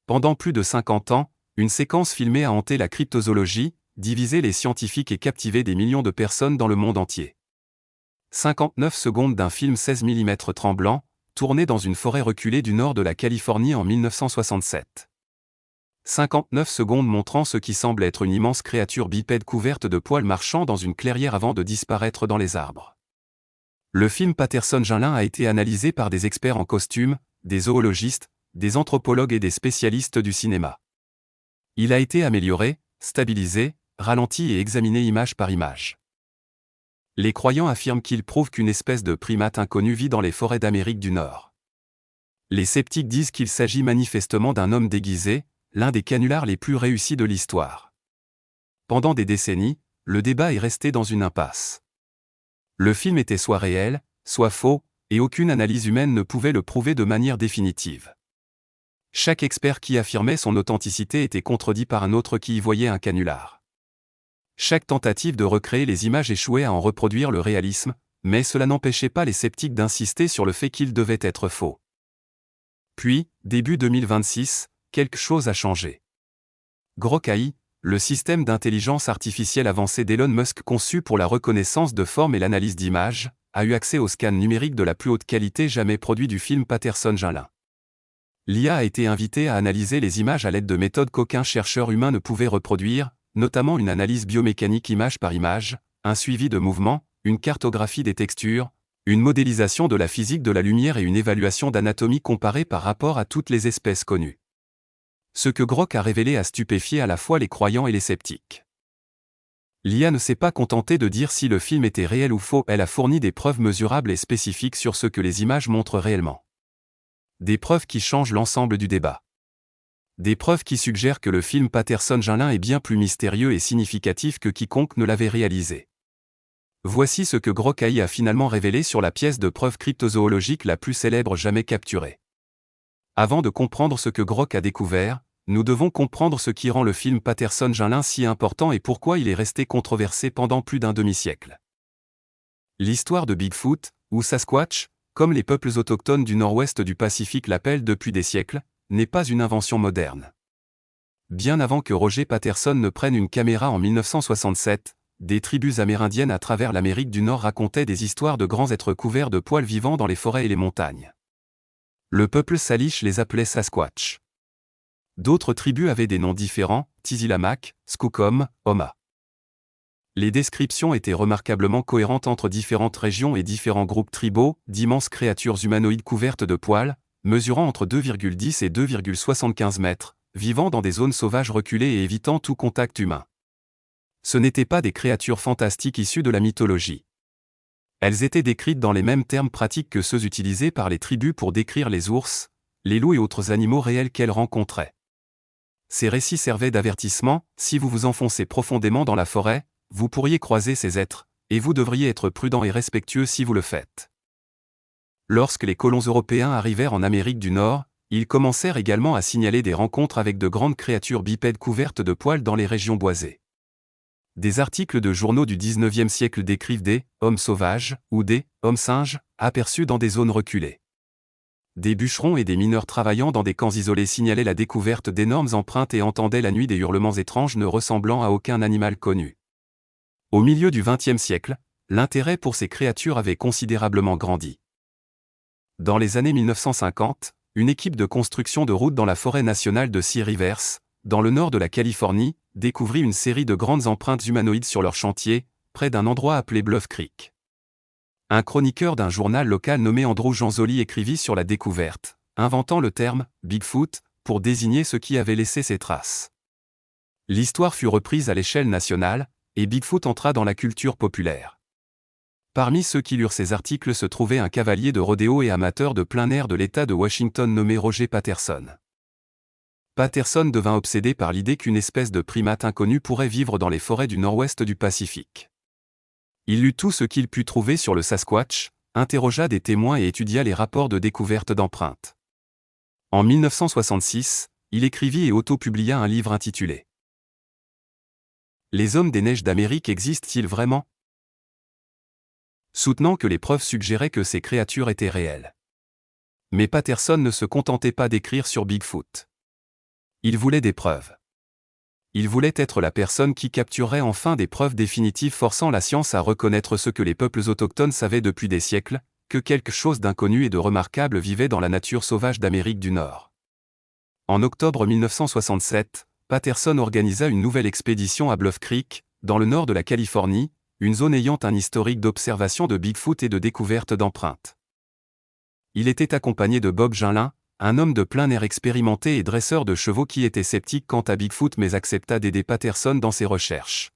Pendant plus de 50 ans, une séquence filmée a hanté la cryptozoologie, divisé les scientifiques et captivé des millions de personnes dans le monde entier. 59 secondes d'un film 16 mm tremblant, tourné dans une forêt reculée du nord de la Californie en 1967. 59 secondes montrant ce qui semble être une immense créature bipède couverte de poils marchant dans une clairière avant de disparaître dans les arbres. Le film Patterson-Gimlin a été analysé par des experts en costume, des zoologistes, des anthropologues et des spécialistes du cinéma. Il a été amélioré, stabilisé, ralenti et examiné image par image. Les croyants affirment qu'il prouve qu'une espèce de primate inconnu vit dans les forêts d'Amérique du Nord. Les sceptiques disent qu'il s'agit manifestement d'un homme déguisé, l'un des canulars les plus réussis de l'histoire. Pendant des décennies, le débat est resté dans une impasse. Le film était soit réel, soit faux, et aucune analyse humaine ne pouvait le prouver de manière définitive. Chaque expert qui affirmait son authenticité était contredit par un autre qui y voyait un canular. Chaque tentative de recréer les images échouait à en reproduire le réalisme, mais cela n'empêchait pas les sceptiques d'insister sur le fait qu'il devait être faux. Puis, début 2026, quelque chose a changé. Grok AI, le système d'intelligence artificielle avancée d'Elon Musk conçu pour la reconnaissance de forme et l'analyse d'images, a eu accès au scan numérique de la plus haute qualité jamais produit du film Patterson-Gimlin. L'IA a été invitée à analyser les images à l'aide de méthodes qu'aucun chercheur humain ne pouvait reproduire, notamment une analyse biomécanique image par image, un suivi de mouvements, une cartographie des textures, une modélisation de la physique de la lumière et une évaluation d'anatomie comparée par rapport à toutes les espèces connues. Ce que Grok a révélé a stupéfié à la fois les croyants et les sceptiques. L'IA ne s'est pas contentée de dire si le film était réel ou faux, elle a fourni des preuves mesurables et spécifiques sur ce que les images montrent réellement. Des preuves qui changent l'ensemble du débat. Des preuves qui suggèrent que le film Patterson-Gimlin est bien plus mystérieux et significatif que quiconque ne l'avait réalisé. Voici ce que Grok AI a finalement révélé sur la pièce de preuve cryptozoologique la plus célèbre jamais capturée. Avant de comprendre ce que Grok a découvert, nous devons comprendre ce qui rend le film Patterson-Gimlin si important et pourquoi il est resté controversé pendant plus d'un demi-siècle. L'histoire de Bigfoot, ou Sasquatch, comme les peuples autochtones du nord-ouest du Pacifique l'appellent depuis des siècles, n'est pas une invention moderne. Bien avant que Roger Patterson ne prenne une caméra en 1967, des tribus amérindiennes à travers l'Amérique du Nord racontaient des histoires de grands êtres couverts de poils vivant dans les forêts et les montagnes. Le peuple Salish les appelait Sasquatch. D'autres tribus avaient des noms différents, Tizilamac, Skookum, Oma. Les descriptions étaient remarquablement cohérentes entre différentes régions et différents groupes tribaux, d'immenses créatures humanoïdes couvertes de poils, mesurant entre 2,10 et 2,75 mètres, vivant dans des zones sauvages reculées et évitant tout contact humain. Ce n'étaient pas des créatures fantastiques issues de la mythologie. Elles étaient décrites dans les mêmes termes pratiques que ceux utilisés par les tribus pour décrire les ours, les loups et autres animaux réels qu'elles rencontraient. Ces récits servaient d'avertissement: si vous vous enfoncez profondément dans la forêt, vous pourriez croiser ces êtres, et vous devriez être prudent et respectueux si vous le faites. Lorsque les colons européens arrivèrent en Amérique du Nord, ils commencèrent également à signaler des rencontres avec de grandes créatures bipèdes couvertes de poils dans les régions boisées. Des articles de journaux du XIXe siècle décrivent des « hommes sauvages » ou des « hommes singes » aperçus dans des zones reculées. Des bûcherons et des mineurs travaillant dans des camps isolés signalaient la découverte d'énormes empreintes et entendaient la nuit des hurlements étranges ne ressemblant à aucun animal connu. Au milieu du XXe siècle, l'intérêt pour ces créatures avait considérablement grandi. Dans les années 1950, une équipe de construction de routes dans la forêt nationale de Sea Rivers, dans le nord de la Californie, découvrit une série de grandes empreintes humanoïdes sur leur chantier, près d'un endroit appelé Bluff Creek. Un chroniqueur d'un journal local nommé Andrew Janzoli écrivit sur la découverte, inventant le terme « Bigfoot » pour désigner ce qui avait laissé ses traces. L'histoire fut reprise à l'échelle nationale, et Bigfoot entra dans la culture populaire. Parmi ceux qui lurent ces articles se trouvait un cavalier de rodéo et amateur de plein air de l'État de Washington nommé Roger Patterson. Patterson devint obsédé par l'idée qu'une espèce de primate inconnu pourrait vivre dans les forêts du nord-ouest du Pacifique. Il lut tout ce qu'il put trouver sur le Sasquatch, interrogea des témoins et étudia les rapports de découverte d'empreintes. En 1966, il écrivit et auto-publia un livre intitulé « Les hommes des neiges d'Amérique existent-ils vraiment ?» soutenant que les preuves suggéraient que ces créatures étaient réelles. Mais Patterson ne se contentait pas d'écrire sur Bigfoot. Il voulait des preuves. Il voulait être la personne qui capturerait enfin des preuves définitives forçant la science à reconnaître ce que les peuples autochtones savaient depuis des siècles, que quelque chose d'inconnu et de remarquable vivait dans la nature sauvage d'Amérique du Nord. En octobre 1967, Patterson organisa une nouvelle expédition à Bluff Creek, dans le nord de la Californie, une zone ayant un historique d'observation de Bigfoot et de découverte d'empreintes. Il était accompagné de Bob Ginlin, un homme de plein air expérimenté et dresseur de chevaux qui était sceptique quant à Bigfoot mais accepta d'aider Patterson dans ses recherches.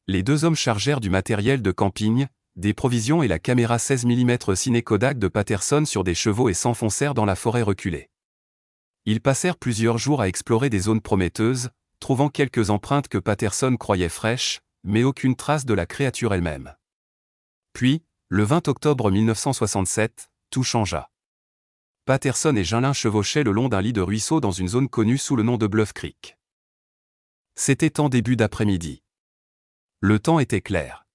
Les deux hommes chargèrent du matériel de camping, des provisions et la caméra 16 mm Ciné Kodak de Patterson sur des chevaux et s'enfoncèrent dans la forêt reculée. Ils passèrent plusieurs jours à explorer des zones prometteuses, trouvant quelques empreintes que Patterson croyait fraîches, mais aucune trace de la créature elle-même. Puis, le 20 octobre 1967, tout changea. Patterson et Ginlin chevauchaient le long d'un lit de ruisseau dans une zone connue sous le nom de Bluff Creek. C'était en début d'après-midi. Le temps était clair.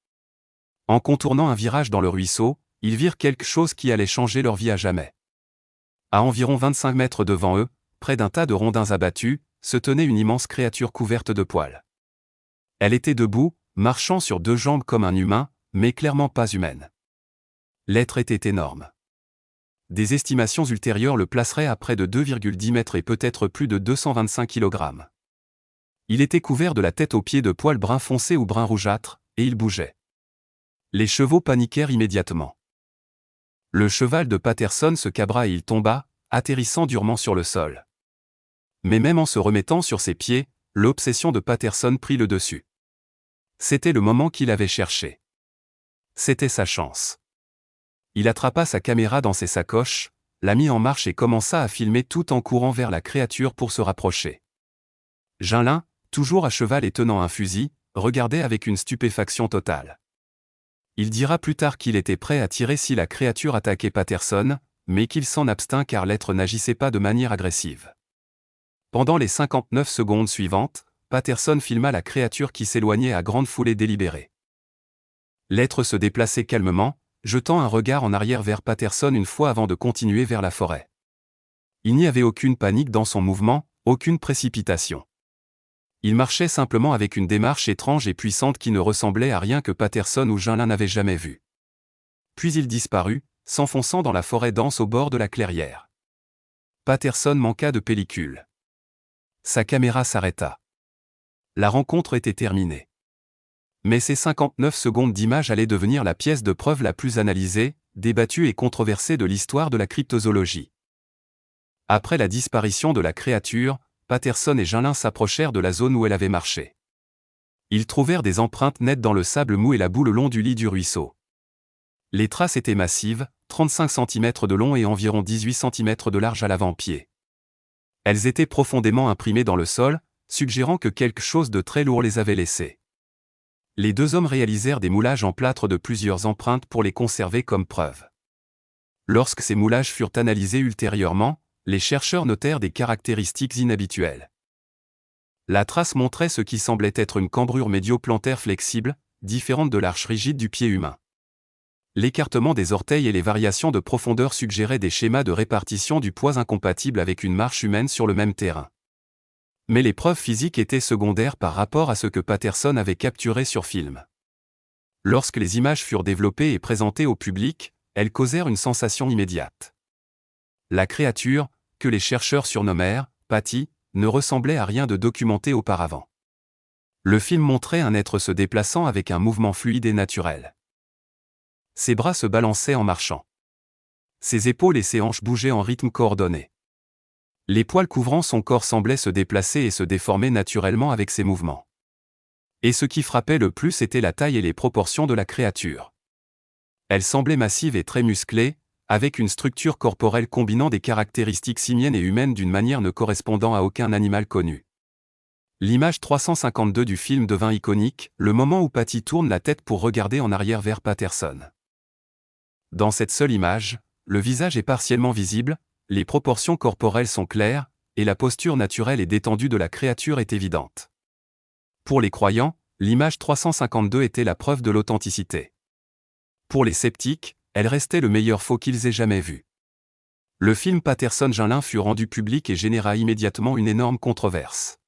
En contournant un virage dans le ruisseau, ils virent quelque chose qui allait changer leur vie à jamais. À environ 25 mètres devant eux, près d'un tas de rondins abattus, se tenait une immense créature couverte de poils. Elle était debout, marchant sur deux jambes comme un humain, mais clairement pas humaine. L'être était énorme. Des estimations ultérieures le placeraient à près de 2,10 mètres et peut-être plus de 225 kg. Il était couvert de la tête aux pieds de poils brun foncé ou brun rougeâtre, et il bougeait. Les chevaux paniquèrent immédiatement. Le cheval de Patterson se cabra et il tomba, atterrissant durement sur le sol. Mais même en se remettant sur ses pieds, l'obsession de Patterson prit le dessus. C'était le moment qu'il avait cherché. C'était sa chance. Il attrapa sa caméra dans ses sacoches, la mit en marche et commença à filmer tout en courant vers la créature pour se rapprocher. Ginlin, toujours à cheval et tenant un fusil, regardait avec une stupéfaction totale. Il dira plus tard qu'il était prêt à tirer si la créature attaquait Patterson, mais qu'il s'en abstint car l'être n'agissait pas de manière agressive. Pendant les 59 secondes suivantes, Patterson filma la créature qui s'éloignait à grande foulée délibérée. L'être se déplaçait calmement, jetant un regard en arrière vers Patterson une fois avant de continuer vers la forêt. Il n'y avait aucune panique dans son mouvement, aucune précipitation. Il marchait simplement avec une démarche étrange et puissante qui ne ressemblait à rien que Patterson ou Ginlin n'avaient jamais vu. Puis il disparut, s'enfonçant dans la forêt dense au bord de la clairière. Patterson manqua de pellicule. Sa caméra s'arrêta. La rencontre était terminée. Mais ces 59 secondes d'image allaient devenir la pièce de preuve la plus analysée, débattue et controversée de l'histoire de la cryptozoologie. Après la disparition de la créature, Patterson et Ginlin s'approchèrent de la zone où elle avait marché. Ils trouvèrent des empreintes nettes dans le sable mou et la boue le long du lit du ruisseau. Les traces étaient massives, 35 cm de long et environ 18 cm de large à l'avant-pied. Elles étaient profondément imprimées dans le sol, suggérant que quelque chose de très lourd les avait laissées. Les deux hommes réalisèrent des moulages en plâtre de plusieurs empreintes pour les conserver comme preuve. Lorsque ces moulages furent analysés ultérieurement, les chercheurs notèrent des caractéristiques inhabituelles. La trace montrait ce qui semblait être une cambrure médio-plantaire flexible, différente de l'arche rigide du pied humain. L'écartement des orteils et les variations de profondeur suggéraient des schémas de répartition du poids incompatibles avec une marche humaine sur le même terrain. Mais les preuves physiques étaient secondaires par rapport à ce que Patterson avait capturé sur film. Lorsque les images furent développées et présentées au public, elles causèrent une sensation immédiate. La créature, que les chercheurs surnommèrent « Patty », ne ressemblait à rien de documenté auparavant. Le film montrait un être se déplaçant avec un mouvement fluide et naturel. Ses bras se balançaient en marchant. Ses épaules et ses hanches bougeaient en rythme coordonné. Les poils couvrant son corps semblaient se déplacer et se déformer naturellement avec ses mouvements. Et ce qui frappait le plus était la taille et les proportions de la créature. Elle semblait massive et très musclée, avec une structure corporelle combinant des caractéristiques simiennes et humaines d'une manière ne correspondant à aucun animal connu. L'image 352 du film devint iconique, le moment où Patty tourne la tête pour regarder en arrière vers Patterson. Dans cette seule image, le visage est partiellement visible, les proportions corporelles sont claires, et la posture naturelle et détendue de la créature est évidente. Pour les croyants, l'image 352 était la preuve de l'authenticité. Pour les sceptiques, elle restait le meilleur faux qu'ils aient jamais vu. Le film Patterson-Gimlin fut rendu public et généra immédiatement une énorme controverse.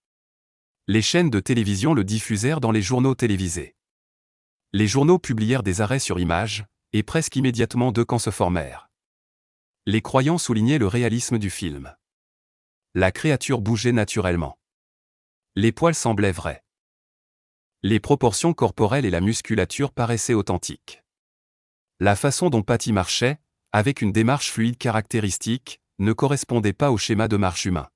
Les chaînes de télévision le diffusèrent dans les journaux télévisés. Les journaux publièrent des arrêts sur image, et presque immédiatement 2 camps se formèrent. Les croyants soulignaient le réalisme du film. La créature bougeait naturellement. Les poils semblaient vrais. Les proportions corporelles et la musculature paraissaient authentiques. La façon dont Patty marchait, avec une démarche fluide caractéristique, ne correspondait pas au schéma de marche humain.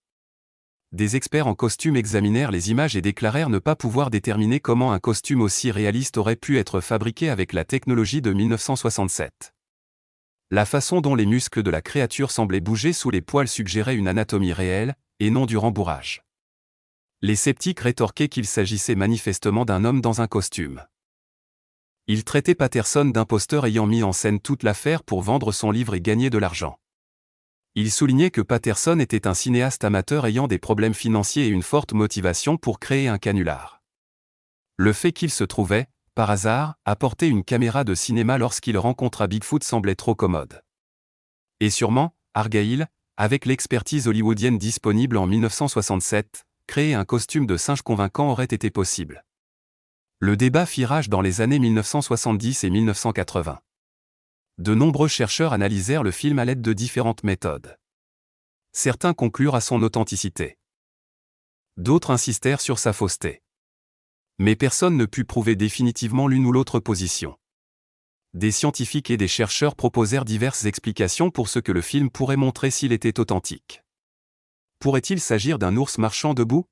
Des experts en costume examinèrent les images et déclarèrent ne pas pouvoir déterminer comment un costume aussi réaliste aurait pu être fabriqué avec la technologie de 1967. La façon dont les muscles de la créature semblaient bouger sous les poils suggérait une anatomie réelle, et non du rembourrage. Les sceptiques rétorquaient qu'il s'agissait manifestement d'un homme dans un costume. Ils traitaient Patterson d'imposteur ayant mis en scène toute l'affaire pour vendre son livre et gagner de l'argent. Il soulignait que Patterson était un cinéaste amateur ayant des problèmes financiers et une forte motivation pour créer un canular. Le fait qu'il se trouvait, par hasard, à porter une caméra de cinéma lorsqu'il rencontra Bigfoot semblait trop commode. Et sûrement, Argyle, avec l'expertise hollywoodienne disponible en 1967, créer un costume de singe convaincant aurait été possible. Le débat fit rage dans les années 1970 et 1980. De nombreux chercheurs analysèrent le film à l'aide de différentes méthodes. Certains conclurent à son authenticité. D'autres insistèrent sur sa fausseté. Mais personne ne put prouver définitivement l'une ou l'autre position. Des scientifiques et des chercheurs proposèrent diverses explications pour ce que le film pourrait montrer s'il était authentique. Pourrait-il s'agir d'un ours marchant debout?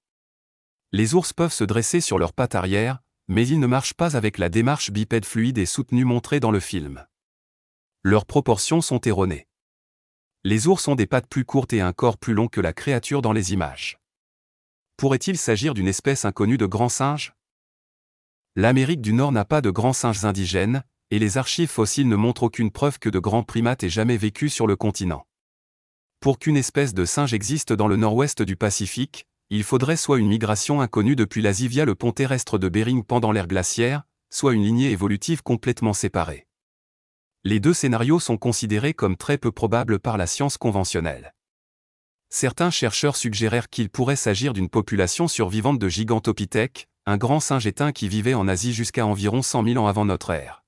Les ours peuvent se dresser sur leurs pattes arrière, mais ils ne marchent pas avec la démarche bipède fluide et soutenue montrée dans le film. Leurs proportions sont erronées. Les ours ont des pattes plus courtes et un corps plus long que la créature dans les images. Pourrait-il s'agir d'une espèce inconnue de grands singes? L'Amérique du Nord n'a pas de grands singes indigènes, et les archives fossiles ne montrent aucune preuve que de grands primates aient jamais vécu sur le continent. Pour qu'une espèce de singe existe dans le nord-ouest du Pacifique, il faudrait soit une migration inconnue depuis l'Asie via le pont terrestre de Bering pendant l'ère glaciaire, soit une lignée évolutive complètement séparée. Les 2 scénarios sont considérés comme très peu probables par la science conventionnelle. Certains chercheurs suggérèrent qu'il pourrait s'agir d'une population survivante de Gigantopithèque, un grand singe éteint qui vivait en Asie jusqu'à environ 100 000 ans avant notre ère.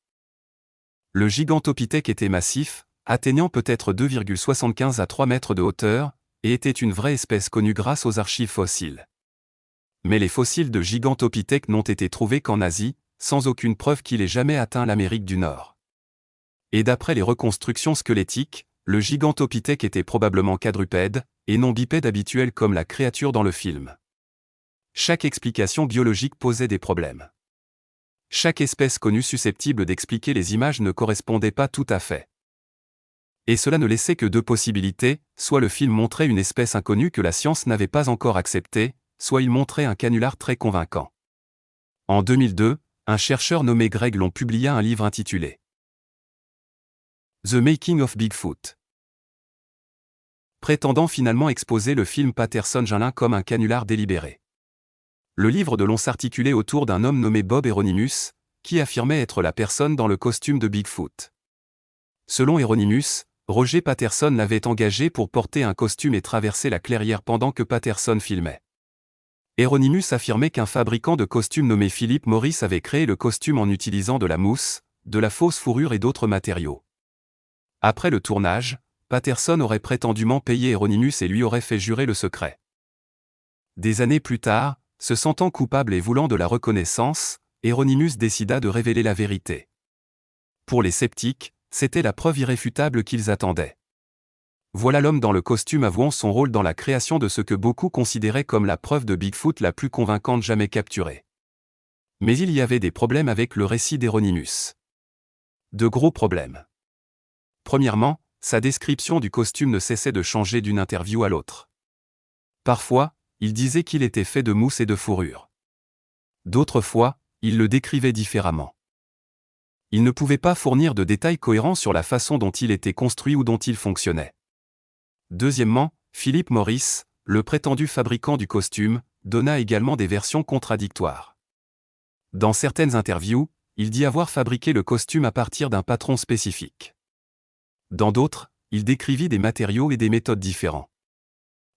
Le Gigantopithèque était massif, atteignant peut-être 2,75 à 3 mètres de hauteur, et était une vraie espèce connue grâce aux archives fossiles. Mais les fossiles de Gigantopithèque n'ont été trouvés qu'en Asie, sans aucune preuve qu'il ait jamais atteint l'Amérique du Nord. Et d'après les reconstructions squelettiques, le Gigantopithèque était probablement quadrupède, et non bipède habituel comme la créature dans le film. Chaque explication biologique posait des problèmes. Chaque espèce connue susceptible d'expliquer les images ne correspondait pas tout à fait. Et cela ne laissait que 2 possibilités, soit le film montrait une espèce inconnue que la science n'avait pas encore acceptée, soit il montrait un canular très convaincant. En 2002, un chercheur nommé Greg Long publia un livre intitulé The Making of Bigfoot, prétendant finalement exposer le film Patterson-Gimlin comme un canular délibéré. Le livre de Long s'articulait autour d'un homme nommé Bob Hieronymus, qui affirmait être la personne dans le costume de Bigfoot. Selon Hieronymus, Roger Patterson l'avait engagé pour porter un costume et traverser la clairière pendant que Patterson filmait. Hieronymus affirmait qu'un fabricant de costumes nommé Philip Morris avait créé le costume en utilisant de la mousse, de la fausse fourrure et d'autres matériaux. Après le tournage, Patterson aurait prétendument payé Hieronymus et lui aurait fait jurer le secret. Des années plus tard, se sentant coupable et voulant de la reconnaissance, Hieronymus décida de révéler la vérité. Pour les sceptiques, c'était la preuve irréfutable qu'ils attendaient. Voilà l'homme dans le costume avouant son rôle dans la création de ce que beaucoup considéraient comme la preuve de Bigfoot la plus convaincante jamais capturée. Mais il y avait des problèmes avec le récit d'Hieronymus. De gros problèmes. Premièrement, sa description du costume ne cessait de changer d'une interview à l'autre. Parfois, il disait qu'il était fait de mousse et de fourrure. D'autres fois, il le décrivait différemment. Il ne pouvait pas fournir de détails cohérents sur la façon dont il était construit ou dont il fonctionnait. Deuxièmement, Philip Morris, le prétendu fabricant du costume, donna également des versions contradictoires. Dans certaines interviews, il dit avoir fabriqué le costume à partir d'un patron spécifique. Dans d'autres, il décrivit des matériaux et des méthodes différents.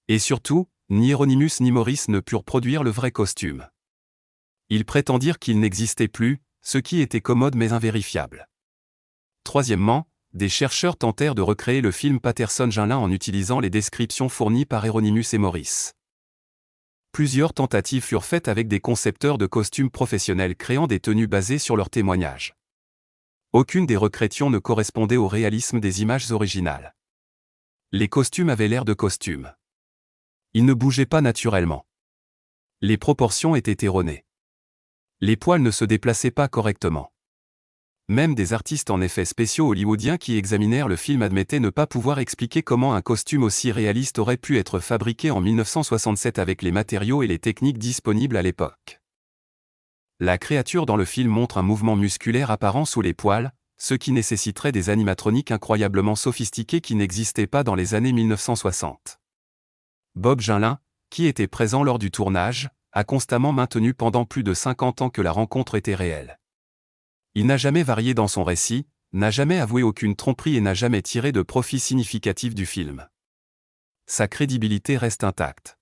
Et surtout, ni Hieronymus ni Maurice ne purent produire le vrai costume. Ils prétendirent qu'il n'existait plus, ce qui était commode mais invérifiable. Troisièmement, des chercheurs tentèrent de recréer le film Patterson-Gimlin en utilisant les descriptions fournies par Hieronymus et Maurice. Plusieurs tentatives furent faites avec des concepteurs de costumes professionnels créant des tenues basées sur leurs témoignages. Aucune des recréations ne correspondait au réalisme des images originales. Les costumes avaient l'air de costumes. Ils ne bougeaient pas naturellement. Les proportions étaient erronées. Les poils ne se déplaçaient pas correctement. Même des artistes en effets spéciaux hollywoodiens qui examinèrent le film admettaient ne pas pouvoir expliquer comment un costume aussi réaliste aurait pu être fabriqué en 1967 avec les matériaux et les techniques disponibles à l'époque. La créature dans le film montre un mouvement musculaire apparent sous les poils, ce qui nécessiterait des animatroniques incroyablement sophistiqués qui n'existaient pas dans les années 1960. Bob Gimlin, qui était présent lors du tournage, a constamment maintenu pendant plus de 50 ans que la rencontre était réelle. Il n'a jamais varié dans son récit, n'a jamais avoué aucune tromperie et n'a jamais tiré de profit significatif du film. Sa crédibilité reste intacte.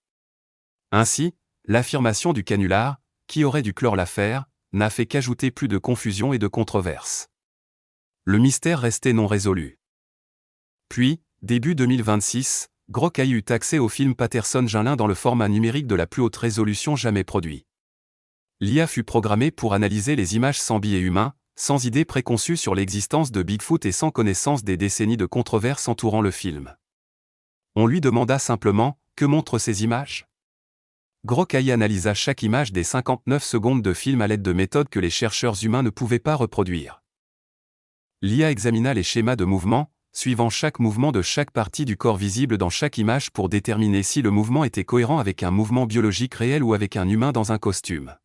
Ainsi, l'affirmation du canular, qui aurait dû clore l'affaire, n'a fait qu'ajouter plus de confusion et de controverse. Le mystère restait non résolu. Puis, début 2026, Grok.ai eut accès au film Patterson-Gimlin dans le format numérique de la plus haute résolution jamais produit. L'IA fut programmée pour analyser les images sans biais humain, sans idée préconçue sur l'existence de Bigfoot et sans connaissance des décennies de controverses entourant le film. On lui demanda simplement « Que montrent ces images ?» Grok.ai analysa chaque image des 59 secondes de film à l'aide de méthodes que les chercheurs humains ne pouvaient pas reproduire. L'IA examina les schémas de mouvement, suivant chaque mouvement de chaque partie du corps visible dans chaque image pour déterminer si le mouvement était cohérent avec un mouvement biologique réel ou avec un humain dans un costume.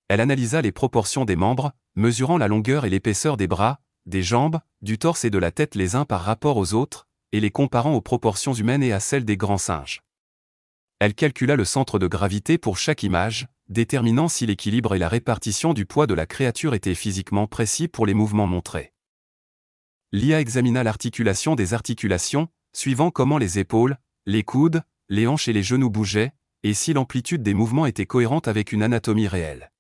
Elle analysa les proportions des membres, mesurant la longueur et l'épaisseur des bras, des jambes, du torse et de la tête les uns par rapport aux autres, et les comparant aux proportions humaines et à celles des grands singes. Elle calcula le centre de gravité pour chaque image, déterminant si l'équilibre et la répartition du poids de la créature étaient physiquement précis pour les mouvements montrés. L'IA examina l'articulation des articulations, suivant comment les épaules, les coudes, les hanches et les genoux bougeaient, et si l'amplitude des mouvements était cohérente avec une anatomie réelle.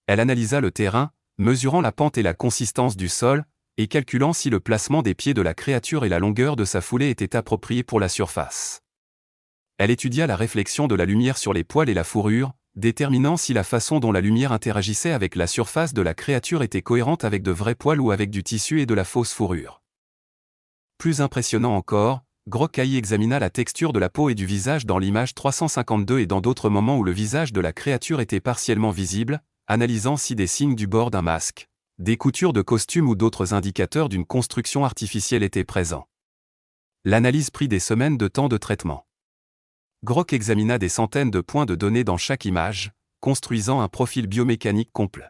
Elle analysa le terrain, mesurant la pente et la consistance du sol, et calculant si le placement des pieds de la créature et la longueur de sa foulée étaient appropriés pour la surface. Elle étudia la réflexion de la lumière sur les poils et la fourrure, déterminant si la façon dont la lumière interagissait avec la surface de la créature était cohérente avec de vrais poils ou avec du tissu et de la fausse fourrure. Plus impressionnant encore, Grok.ai examina la texture de la peau et du visage dans l'image 352 et dans d'autres moments où le visage de la créature était partiellement visible, analysant si des signes du bord d'un masque, des coutures de costume ou d'autres indicateurs d'une construction artificielle étaient présents. L'analyse prit des semaines de temps de traitement. Grok examina des centaines de points de données dans chaque image, construisant un profil biomécanique complet.